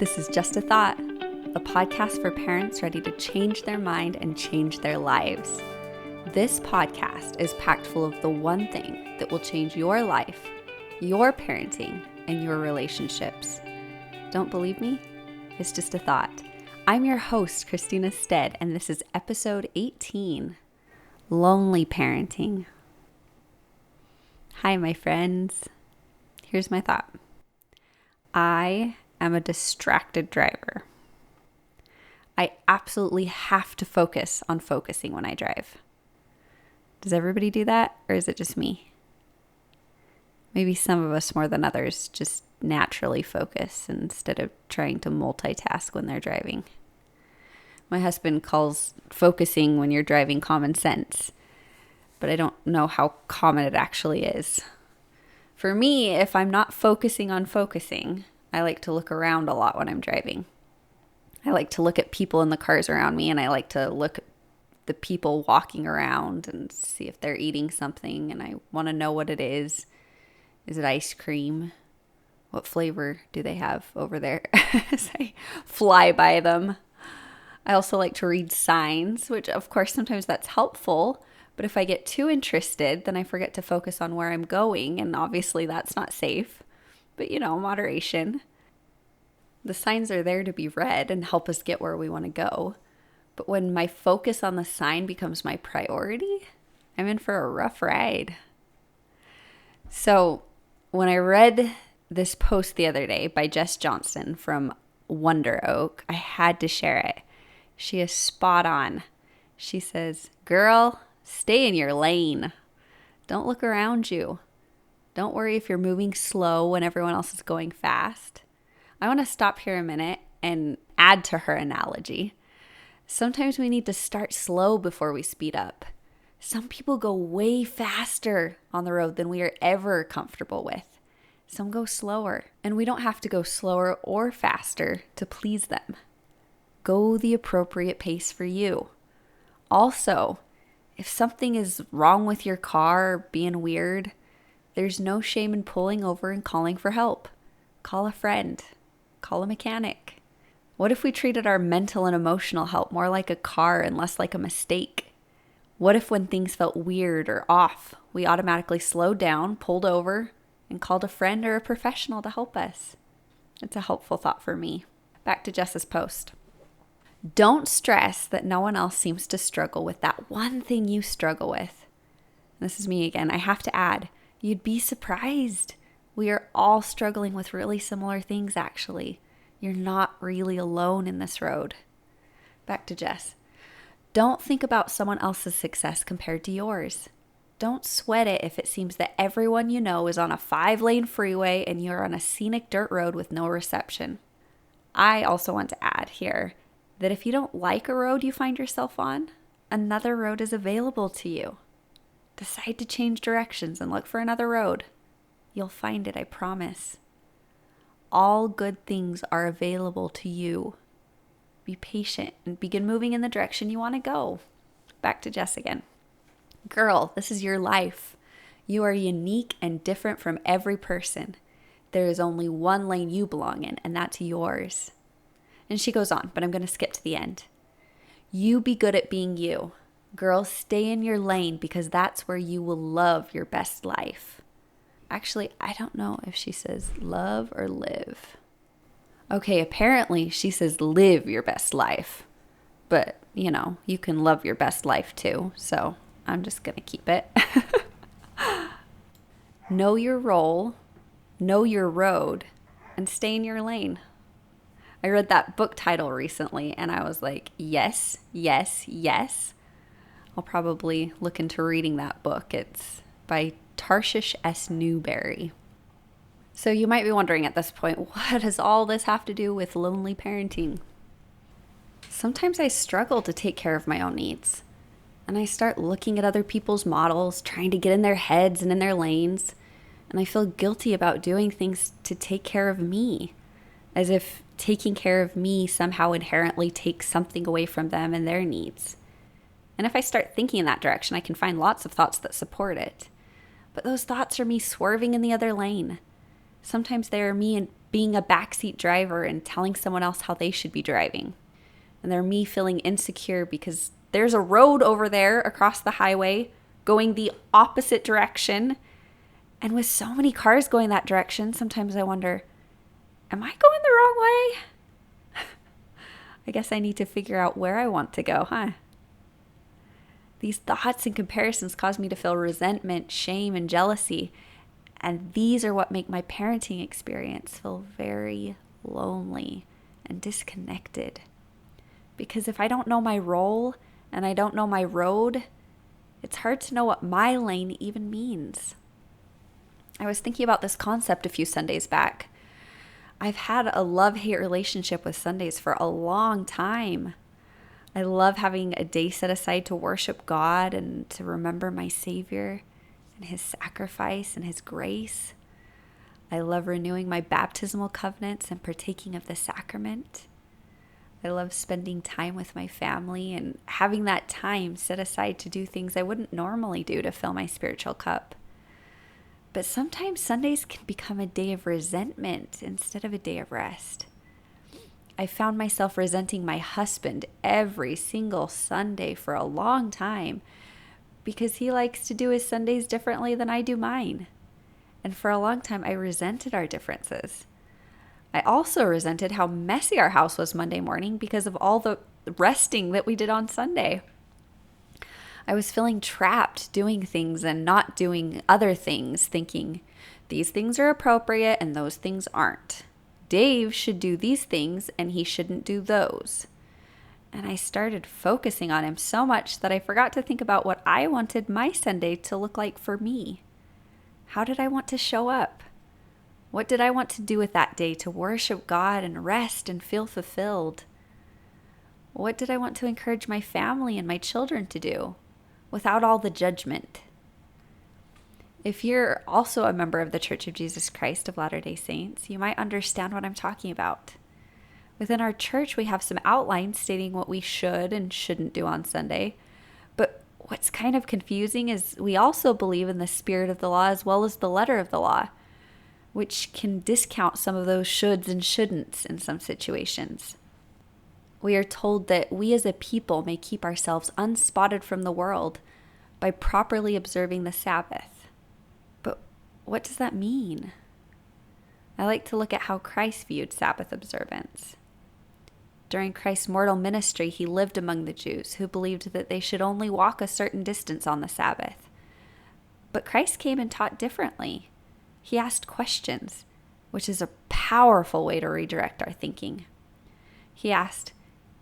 This is Just a Thought, a podcast for parents ready to change their mind and change their lives. This podcast is packed full of the one thing that will change your life, your parenting, and your relationships. Don't believe me? It's just a thought. I'm your host, Christina Stead, and this is episode 18, Lonely Parenting. Hi, my friends. Here's my thought. I am a distracted driver. I absolutely have to focus on focusing when I drive. Does everybody do that, or is it just me? Maybe some of us more than others just naturally focus instead of trying to multitask when they're driving. My husband calls focusing when you're driving common sense, but I don't know how common it actually is. For me, if I'm not focusing on focusing, I like to look around a lot when I'm driving. I like to look at people in the cars around me, and I like to look at the people walking around and see if they're eating something, and I want to know what it is. Is it ice cream? What flavor do they have over there as I fly by them? I also like to read signs, which of course sometimes that's helpful, but if I get too interested, then I forget to focus on where I'm going, and obviously that's not safe. But moderation. The signs are there to be read and help us get where we want to go. But when my focus on the sign becomes my priority, I'm in for a rough ride. So when I read this post the other day by Jess Johnston from Wonder Oak, I had to share it. She is spot on. She says, "Girl, stay in your lane. Don't look around you. Don't worry if you're moving slow when everyone else is going fast." I want to stop here a minute and add to her analogy. Sometimes we need to start slow before we speed up. Some people go way faster on the road than we are ever comfortable with. Some go slower, and we don't have to go slower or faster to please them. Go the appropriate pace for you. Also, if something is wrong with your car or being weird, there's no shame in pulling over and calling for help. Call a friend. Call a mechanic. What if we treated our mental and emotional help more like a car and less like a mistake? What if when things felt weird or off, we automatically slowed down, pulled over, and called a friend or a professional to help us? It's a helpful thought for me. Back to Jess's post. Don't stress that no one else seems to struggle with that one thing you struggle with. This is me again. I have to add, you'd be surprised. We are all struggling with really similar things, actually. You're not really alone in this road. Back to Jess. Don't think about someone else's success compared to yours. Don't sweat it if it seems that everyone you know is on a 5-lane freeway and you're on a scenic dirt road with no reception. I also want to add here that if you don't like a road you find yourself on, another road is available to you. Decide to change directions and look for another road. You'll find it, I promise. All good things are available to you. Be patient and begin moving in the direction you want to go. Back to Jess again. Girl, this is your life. You are unique and different from every person. There is only one lane you belong in, and that's yours. And she goes on, but I'm going to skip to the end. You be good at being you. Girl, stay in your lane because that's where you will love your best life. Actually, I don't know if she says love or live. Okay, apparently she says live your best life. But, you can love your best life too. So I'm just going to keep it. Know your role, know your road, and stay in your lane. I read that book title recently and I was like, yes, yes, yes. I'll probably look into reading that book. It's by Tarshish S. Newberry. So you might be wondering at this point, what does all this have to do with lonely parenting? Sometimes I struggle to take care of my own needs. And I start looking at other people's models, trying to get in their heads and in their lanes. And I feel guilty about doing things to take care of me. As if taking care of me somehow inherently takes something away from them and their needs. And if I start thinking in that direction, I can find lots of thoughts that support it. But those thoughts are me swerving in the other lane. Sometimes they are me being a backseat driver and telling someone else how they should be driving. And they're me feeling insecure because there's a road over there across the highway going the opposite direction. And with so many cars going that direction, sometimes I wonder, am I going the wrong way? I guess I need to figure out where I want to go, huh? These thoughts and comparisons cause me to feel resentment, shame, and jealousy. And these are what make my parenting experience feel very lonely and disconnected. Because if I don't know my role and I don't know my road, it's hard to know what my lane even means. I was thinking about this concept a few Sundays back. I've had a love-hate relationship with Sundays for a long time. I love having a day set aside to worship God and to remember my Savior and His sacrifice and His grace. I love renewing my baptismal covenants and partaking of the sacrament. I love spending time with my family and having that time set aside to do things I wouldn't normally do to fill my spiritual cup. But sometimes Sundays can become a day of resentment instead of a day of rest. I found myself resenting my husband every single Sunday for a long time because he likes to do his Sundays differently than I do mine. And for a long time, I resented our differences. I also resented how messy our house was Monday morning because of all the resting that we did on Sunday. I was feeling trapped doing things and not doing other things, thinking these things are appropriate and those things aren't. Dave should do these things and he shouldn't do those. And I started focusing on him so much that I forgot to think about what I wanted my Sunday to look like for me. How did I want to show up? What did I want to do with that day to worship God and rest and feel fulfilled? What did I want to encourage my family and my children to do without all the judgment? If you're also a member of the Church of Jesus Christ of Latter-day Saints, you might understand what I'm talking about. Within our church, we have some outlines stating what we should and shouldn't do on Sunday. But what's kind of confusing is we also believe in the spirit of the law as well as the letter of the law, which can discount some of those shoulds and shouldn'ts in some situations. We are told that we as a people may keep ourselves unspotted from the world by properly observing the Sabbath. But what does that mean? I like to look at how Christ viewed Sabbath observance. During Christ's mortal ministry, he lived among the Jews who believed that they should only walk a certain distance on the Sabbath. But Christ came and taught differently. He asked questions, which is a powerful way to redirect our thinking. He asked,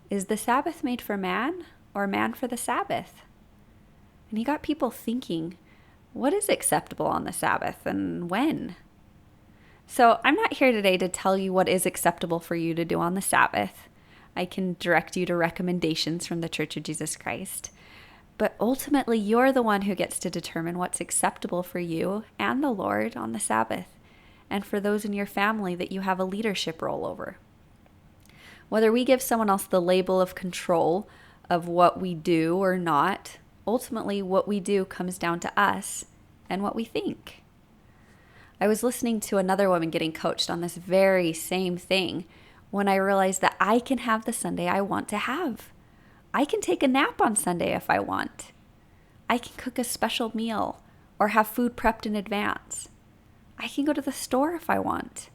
"Is the Sabbath made for man or man for the Sabbath?" And he got people thinking, what is acceptable on the Sabbath and when? So I'm not here today to tell you what is acceptable for you to do on the Sabbath. I can direct you to recommendations from the Church of Jesus Christ. But ultimately, you're the one who gets to determine what's acceptable for you and the Lord on the Sabbath, and for those in your family that you have a leadership role over. Whether we give someone else the label of control of what we do or not, ultimately what we do comes down to us and what we think. I was listening to another woman getting coached on this very same thing when I realized that I can have the Sunday I want to have. I can take a nap on Sunday if I want. I can cook a special meal or have food prepped in advance. I can go to the store if I want.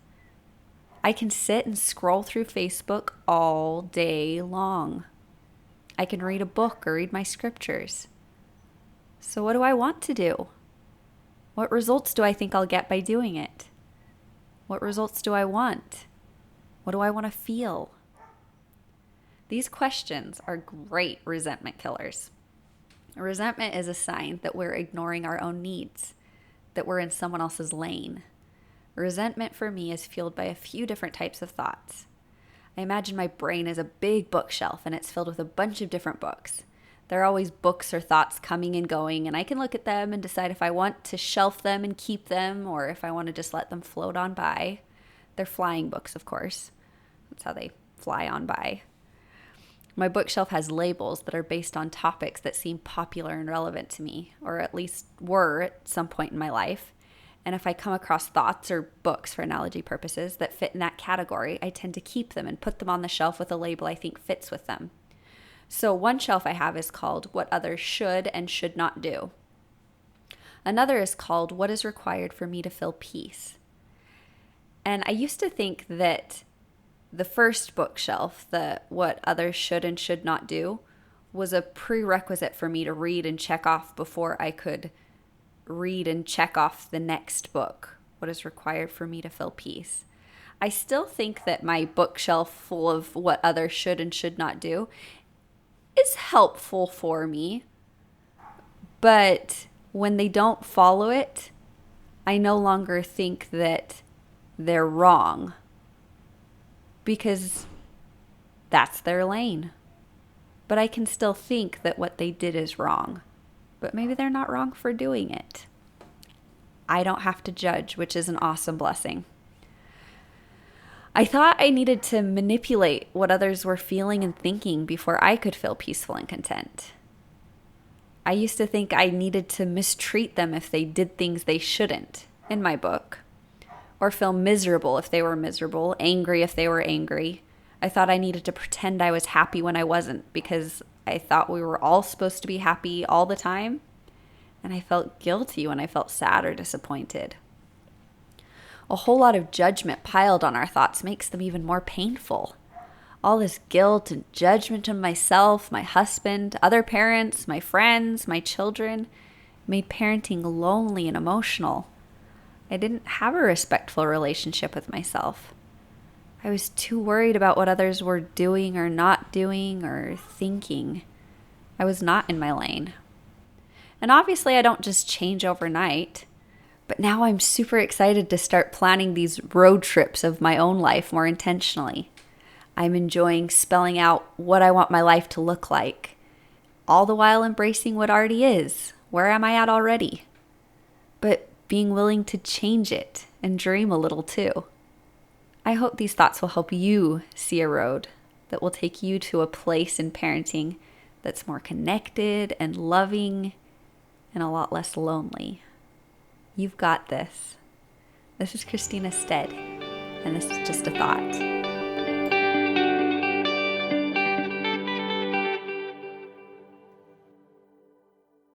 I can sit and scroll through Facebook all day long. I can read a book or read my scriptures. So what do I want to do? What results do I think I'll get by doing it? What results do I want? What do I want to feel? These questions are great resentment killers. Resentment is a sign that we're ignoring our own needs, that we're in someone else's lane. Resentment for me is fueled by a few different types of thoughts. I imagine my brain is a big bookshelf and it's filled with a bunch of different books. There are always books or thoughts coming and going, and I can look at them and decide if I want to shelf them and keep them or if I want to just let them float on by. They're flying books, of course. That's how they fly on by. My bookshelf has labels that are based on topics that seem popular and relevant to me, or at least were at some point in my life. And if I come across thoughts or books, for analogy purposes, that fit in that category, I tend to keep them and put them on the shelf with a label I think fits with them. So one shelf I have is called What Others Should and Should Not Do. Another is called What Is Required for Me to Feel Peace. And I used to think that the first bookshelf, the What Others Should and Should Not Do, was a prerequisite for me to read and check off before I could read and check off the next book, What Is Required for Me to Feel Peace. I still think that my bookshelf full of what others should and should not do is helpful for me, but when they don't follow it, I no longer think that they're wrong, because that's their lane. But I can still think that what they did is wrong. But maybe they're not wrong for doing it. I don't have to judge, which is an awesome blessing. I thought I needed to manipulate what others were feeling and thinking before I could feel peaceful and content. I used to think I needed to mistreat them if they did things they shouldn't, in my book, or feel miserable if they were miserable, angry if they were angry. I thought I needed to pretend I was happy when I wasn't, because I thought we were all supposed to be happy all the time, and I felt guilty when I felt sad or disappointed. A whole lot of judgment piled on our thoughts makes them even more painful. All this guilt and judgment of myself, my husband, other parents, my friends, my children made parenting lonely and emotional. I didn't have a respectful relationship with myself. I was too worried about what others were doing or not doing or thinking. I was not in my lane. And obviously I don't just change overnight, but now I'm super excited to start planning these road trips of my own life more intentionally. I'm enjoying spelling out what I want my life to look like, all the while embracing what already is. Where am I at already? But being willing to change it and dream a little too. I hope these thoughts will help you see a road that will take you to a place in parenting that's more connected and loving and a lot less lonely. You've got this. This is Christina Stead, and this is just a thought.